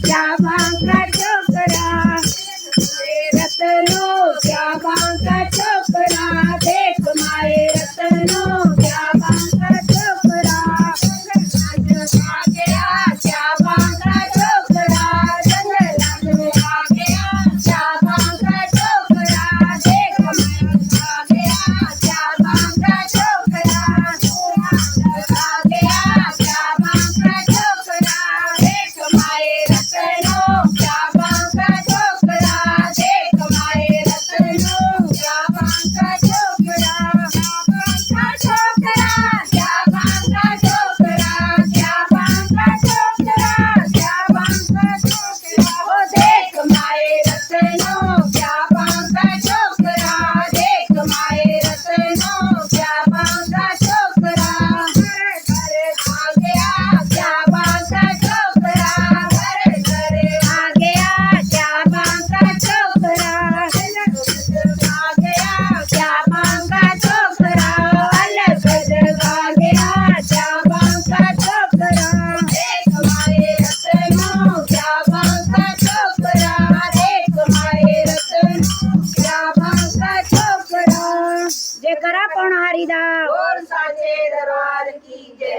क्या बांका छोकरा रतनो क्या बांका छोकरा देख माए रतनो क्या बांका छोकरा आ गया क्या बांका छोकरा जंगल आ गया क्या बांका छोकरा देख आ गया क्या बांका छोकरा आ गया क्या बांका छोकरा देख माए रतनो क्या बांका छोकरा देख माए रतनो क्या बांका छोकरा क्या बांका छोकरा क्या बांका छोकरा क्या बांका छोकरा ओ देख माए रतनो क्या बांका छोकरा देख माए रतनो क्या बांका छोकरा आ गया क्या बांका छोकरा आ गया क्या बांका छोकरा आ गया क्या बांका छोकरा अलग आ गया क्या बांका छोकरा देख माए रतनो क्या बांका छोकरा देख माए रतनो क्या बांका छोकरा जय करा पण हरिदा बोल साचे दरबार की जय।